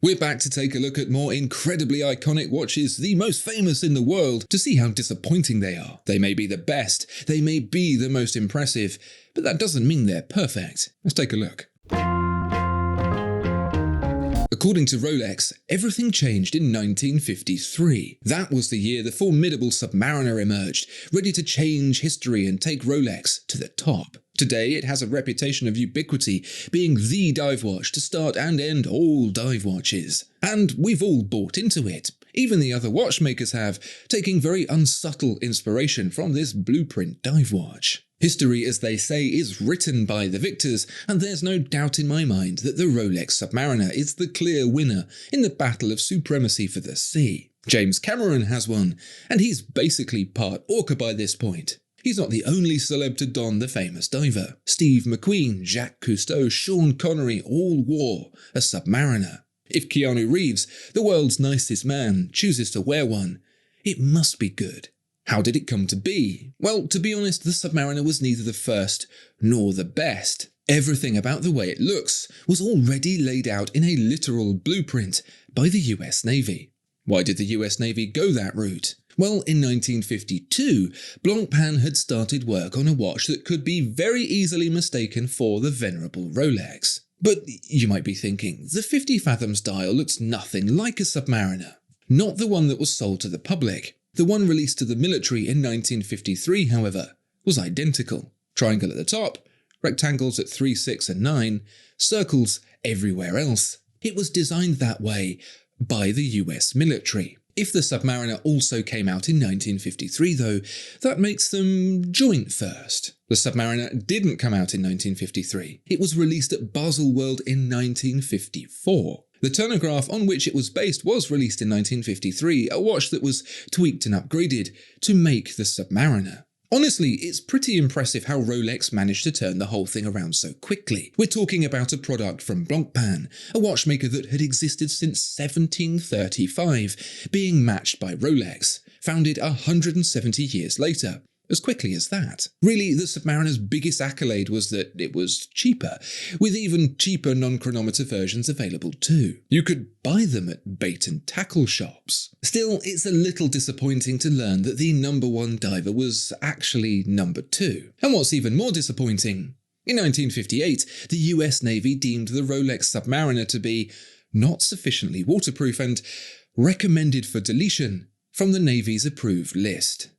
We're back to take a look at more incredibly iconic watches, the most famous in the world, to see how disappointing they are. They may be the best, they may be the most impressive, but that doesn't mean they're perfect. Let's take a look. According to Rolex, everything changed in 1953. That was the year the formidable Submariner emerged, ready to change history and take Rolex to the top. Today, it has a reputation of ubiquity, being the dive watch to start and end all dive watches. And we've all bought into it. Even the other watchmakers have, taking very unsubtle inspiration from this blueprint dive watch. History, as they say, is written by the victors, and there's no doubt in my mind that the Rolex Submariner is the clear winner in the battle of supremacy for the sea. James Cameron has one, and he's basically part orca by this point. He's not the only celeb to don the famous diver. Steve McQueen, Jacques Cousteau, Sean Connery all wore a Submariner. If Keanu Reeves, the world's nicest man, chooses to wear one, it must be good. How did it come to be? Well, to be honest, the Submariner was neither the first nor the best. Everything about the way it looks was already laid out in a literal blueprint by the US Navy. Why did the US Navy go that route? Well, in 1952, Blancpain had started work on a watch that could be very easily mistaken for the venerable Rolex. But you might be thinking, the 50 fathoms dial looks nothing like a Submariner. Not the one that was sold to the public. The one released to the military in 1953, however, was identical. Triangle at the top, rectangles at 3, 6 and 9, circles everywhere else. It was designed that way by the US military. If the Submariner also came out in 1953 though, that makes them joint first. The Submariner didn't come out in 1953. It was released at Baselworld in 1954. The chronograph on which it was based was released in 1953, a watch that was tweaked and upgraded to make the Submariner. Honestly, it's pretty impressive how Rolex managed to turn the whole thing around so quickly. We're talking about a product from Blancpain, a watchmaker that had existed since 1735, being matched by Rolex, founded 170 years later. As quickly as that. Really, the Submariner's biggest accolade was that it was cheaper, with even cheaper non-chronometer versions available too. You could buy them at bait and tackle shops. Still, it's a little disappointing to learn that the #1 diver was actually #2. And what's even more disappointing, in 1958, the US Navy deemed the Rolex Submariner to be not sufficiently waterproof and recommended for deletion from the Navy's approved list.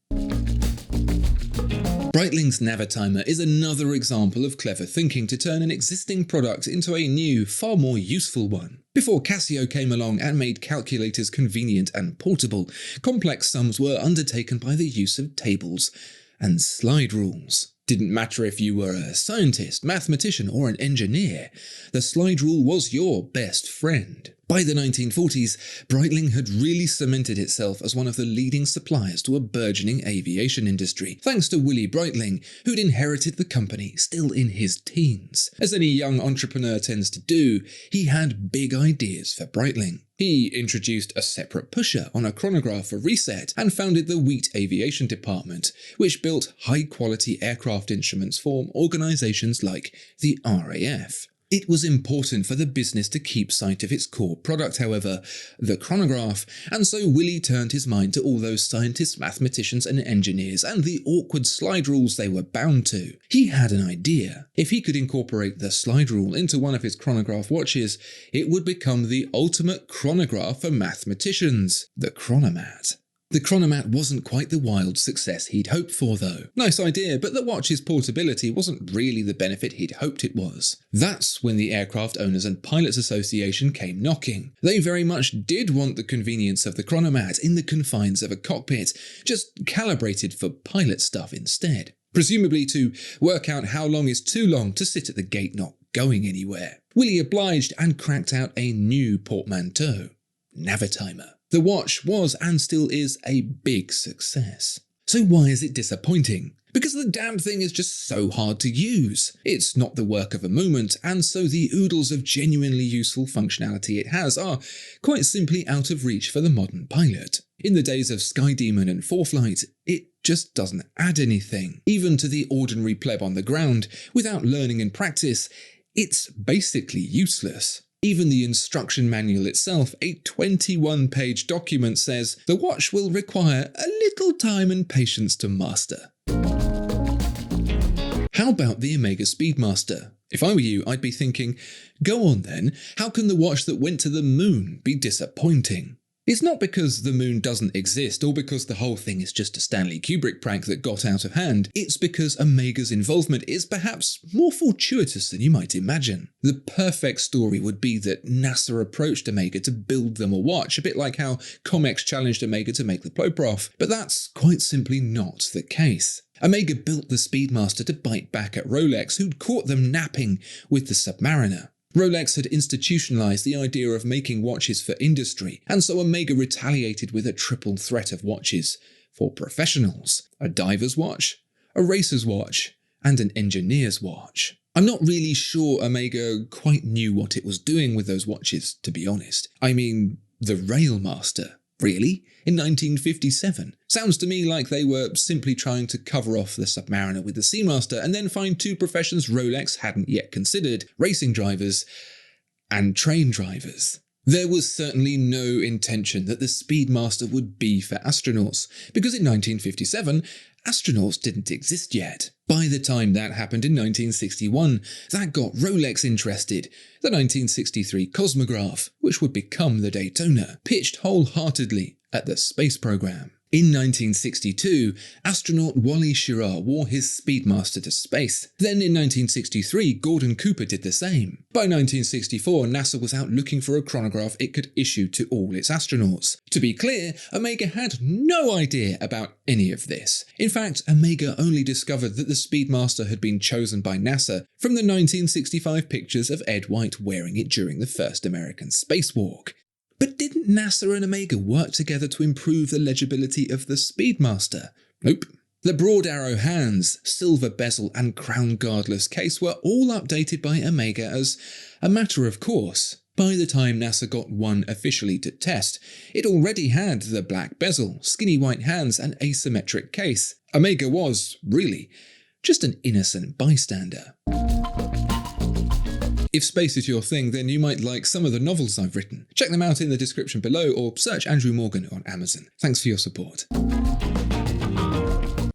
Breitling's Navitimer is another example of clever thinking to turn an existing product into a new, far more useful one. Before Casio came along and made calculators convenient and portable, complex sums were undertaken by the use of tables and slide rules. Didn't matter if you were a scientist, mathematician, or an engineer, the slide rule was your best friend. By the 1940s, Breitling had really cemented itself as one of the leading suppliers to a burgeoning aviation industry, thanks to Willy Breitling, who'd inherited the company still in his teens. As any young entrepreneur tends to do, he had big ideas for Breitling. He introduced a separate pusher on a chronograph for reset and founded the Wheat Aviation Department, which built high-quality aircraft instruments for organizations like the RAF. It was important for the business to keep sight of its core product, however, the chronograph, and so Willy turned his mind to all those scientists, mathematicians and engineers and the awkward slide rules they were bound to. He had an idea. If he could incorporate the slide rule into one of his chronograph watches, it would become the ultimate chronograph for mathematicians, the Chronomat. The Chronomat wasn't quite the wild success he'd hoped for though. Nice idea, but the watch's portability wasn't really the benefit he'd hoped it was. That's when the Aircraft Owners and Pilots Association came knocking. They very much did want the convenience of the Chronomat in the confines of a cockpit, just calibrated for pilot stuff instead. Presumably to work out how long is too long to sit at the gate not going anywhere. Willy obliged and cracked out a new portmanteau, Navitimer. The watch was and still is a big success. So why is it disappointing? Because the damn thing is just so hard to use. It's not the work of a moment, and so the oodles of genuinely useful functionality it has are quite simply out of reach for the modern pilot. In the days of Sky Demon and 4Flight, it just doesn't add anything. Even to the ordinary pleb on the ground, without learning and practice, it's basically useless. Even the instruction manual itself, a 21-page document, says the watch will require a little time and patience to master. How about the Omega Speedmaster? If I were you, I'd be thinking, go on then, how can the watch that went to the moon be disappointing? It's not because the moon doesn't exist or because the whole thing is just a Stanley Kubrick prank that got out of hand. It's because Omega's involvement is perhaps more fortuitous than you might imagine. The perfect story would be that NASA approached Omega to build them a watch, a bit like how Comex challenged Omega to make the Ploprof, but that's quite simply not the case. Omega built the Speedmaster to bite back at Rolex, who'd caught them napping with the Submariner. Rolex had institutionalized the idea of making watches for industry, and so Omega retaliated with a triple threat of watches for professionals: a diver's watch, a racer's watch, and an engineer's watch. I'm not really sure Omega quite knew what it was doing with those watches, to be honest. I mean, the Railmaster. Really? In 1957? Sounds to me like they were simply trying to cover off the Submariner with the Seamaster and then find two professions Rolex hadn't yet considered: racing drivers and train drivers. There was certainly no intention that the Speedmaster would be for astronauts, because in 1957, astronauts didn't exist yet. By the time that happened in 1961, that got Rolex interested. The 1963 Cosmograph, which would become the Daytona, pitched wholeheartedly at the space program. In 1962, astronaut Wally Schirra wore his Speedmaster to space. Then in 1963, Gordon Cooper did the same. By 1964, NASA was out looking for a chronograph it could issue to all its astronauts. To be clear, Omega had no idea about any of this. In fact, Omega only discovered that the Speedmaster had been chosen by NASA from the 1965 pictures of Ed White wearing it during the first American spacewalk. But didn't NASA and Omega work together to improve the legibility of the Speedmaster? Nope. The broad arrow hands, silver bezel and crown guardless case were all updated by Omega as a matter of course. By the time NASA got one officially to test, it already had the black bezel, skinny white hands and asymmetric case. Omega was, really, just an innocent bystander. If space is your thing, then you might like some of the novels I've written. Check them out in the description below or search Andrew Morgan on Amazon. Thanks for your support.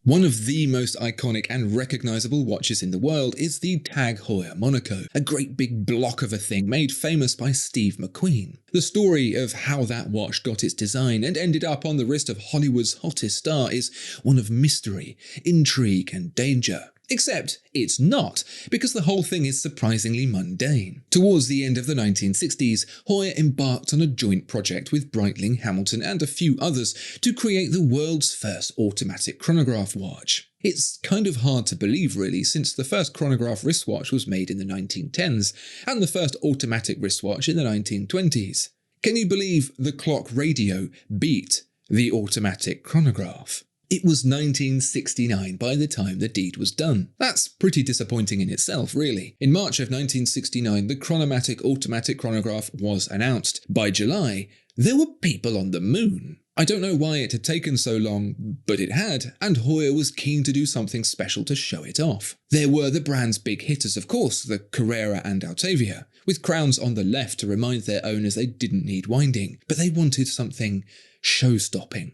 One of the most iconic and recognizable watches in the world is the TAG Heuer Monaco, a great big block of a thing made famous by Steve McQueen. The story of how that watch got its design and ended up on the wrist of Hollywood's hottest star is one of mystery, intrigue and danger. Except it's not, because the whole thing is surprisingly mundane. Towards the end of the 1960s, Heuer embarked on a joint project with Breitling, Hamilton and a few others to create the world's first automatic chronograph watch. It's kind of hard to believe really, since the first chronograph wristwatch was made in the 1910s and the first automatic wristwatch in the 1920s. Can you believe the clock radio beat the automatic chronograph? It was 1969 by the time the deed was done. That's pretty disappointing in itself, really. In March of 1969, the Chronomatic automatic chronograph was announced. By July, there were people on the moon. I don't know why it had taken so long, but it had, and Heuer was keen to do something special to show it off. There were the brand's big hitters, of course, the Carrera and Altavia, with crowns on the left to remind their owners they didn't need winding, but they wanted something show-stopping: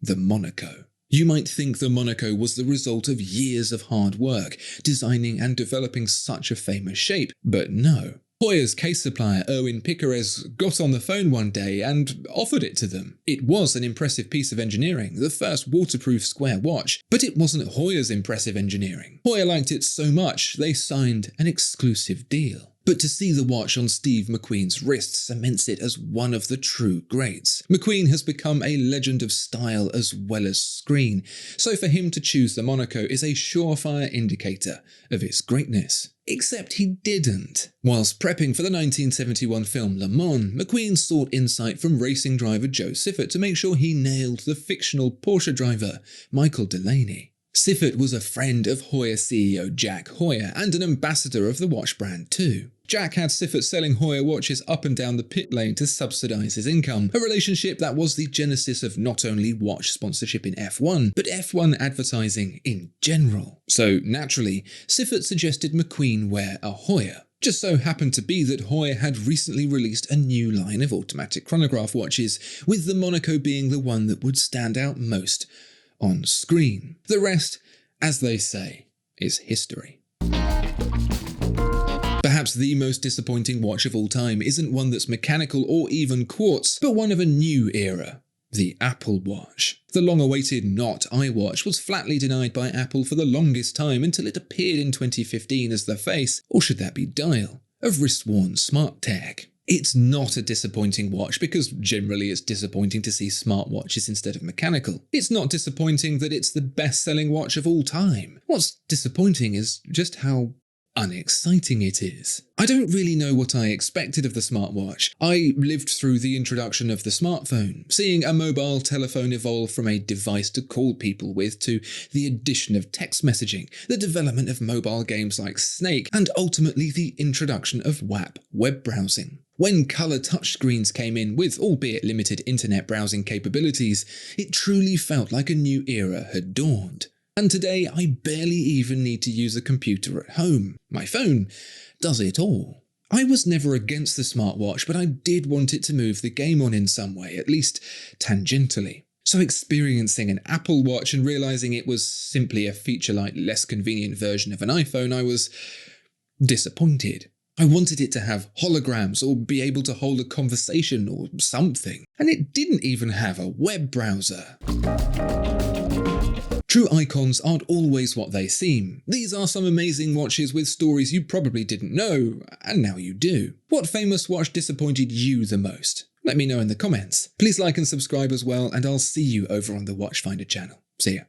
the Monaco. You might think the Monaco was the result of years of hard work, designing and developing such a famous shape, but no. Heuer's case supplier Erwin Picares got on the phone one day and offered it to them. It was an impressive piece of engineering, the first waterproof square watch, but it wasn't Heuer's impressive engineering. Heuer liked it so much they signed an exclusive deal. But to see the watch on Steve McQueen's wrist cements it as one of the true greats. McQueen has become a legend of style as well as screen, so for him to choose the Monaco is a surefire indicator of its greatness. Except he didn't. Whilst prepping for the 1971 film Le Mans, McQueen sought insight from racing driver Joe Siffert to make sure he nailed the fictional Porsche driver Michael Delaney. Siffert was a friend of Heuer CEO Jack Heuer and an ambassador of the watch brand too. Jack had Siffert selling Heuer watches up and down the pit lane to subsidize his income, a relationship that was the genesis of not only watch sponsorship in F1, but F1 advertising in general. So naturally, Siffert suggested McQueen wear a Heuer. Just so happened to be that Heuer had recently released a new line of automatic chronograph watches, with the Monaco being the one that would stand out most on screen. The rest, as they say, is history. Perhaps the most disappointing watch of all time isn't one that's mechanical or even quartz, but one of a new era. The Apple Watch. The long-awaited not iWatch was flatly denied by Apple for the longest time until it appeared in 2015 as the face, or should that be dial, of wrist-worn smart tech. It's not a disappointing watch because generally it's disappointing to see smartwatches instead of mechanical. It's not disappointing that it's the best-selling watch of all time. What's disappointing is just how unexciting it is. I don't really know what I expected of the smartwatch. I lived through the introduction of the smartphone, seeing a mobile telephone evolve from a device to call people with to the addition of text messaging, the development of mobile games like Snake, and ultimately the introduction of WAP, web browsing. When colour touchscreens came in with albeit limited internet browsing capabilities, it truly felt like a new era had dawned. And today, I barely even need to use a computer at home. My phone does it all. I was never against the smartwatch, but I did want it to move the game on in some way, at least tangentially. So experiencing an Apple Watch and realising it was simply a feature-light, less convenient version of an iPhone, I was disappointed. I wanted it to have holograms or be able to hold a conversation or something. And it didn't even have a web browser. True icons aren't always what they seem. These are some amazing watches with stories you probably didn't know, and now you do. What famous watch disappointed you the most? Let me know in the comments. Please like and subscribe as well, and I'll see you over on the Watchfinder channel. See ya.